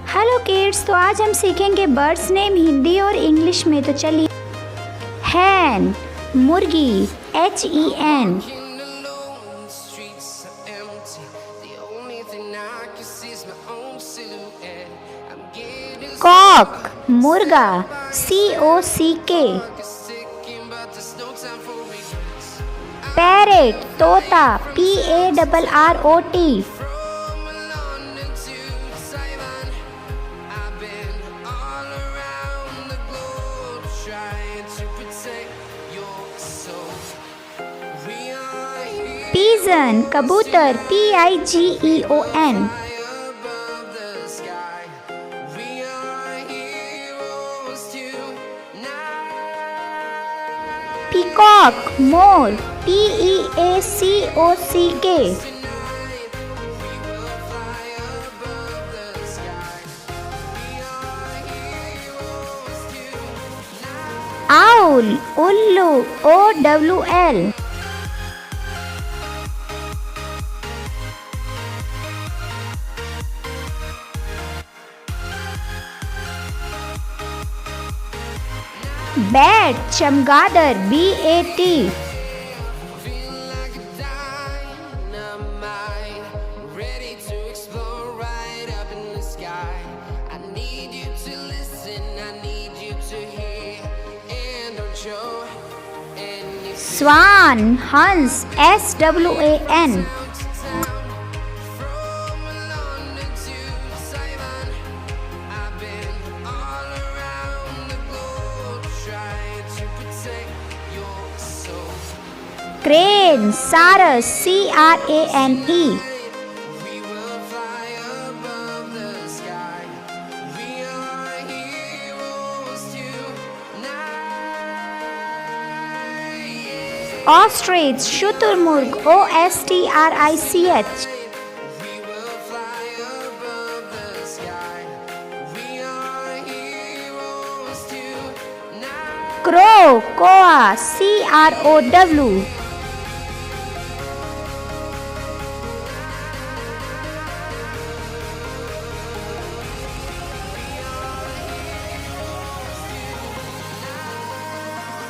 Hello kids, तो आज हम सीखेंगे बर्ड्स नेम हिंदी और इंग्लिश में। तो चलिए। हैन, मुर्गी, HEN। कॉक, मुर्गा, COCK। पैरेट, तोता, PARROT। पिजन, कबूतर, PIGEON। पीकॉक, मोर, PEACOCK। आउल, उल्लू, OWL। बैट, चमगादड़, BAT। स्वान, हंस, SWAN। क्रेन, सारस, CRANE। ऑस्ट्रिच, शुतुरमुर्ग, OSTRICH। क्रो, कोआ, CROW।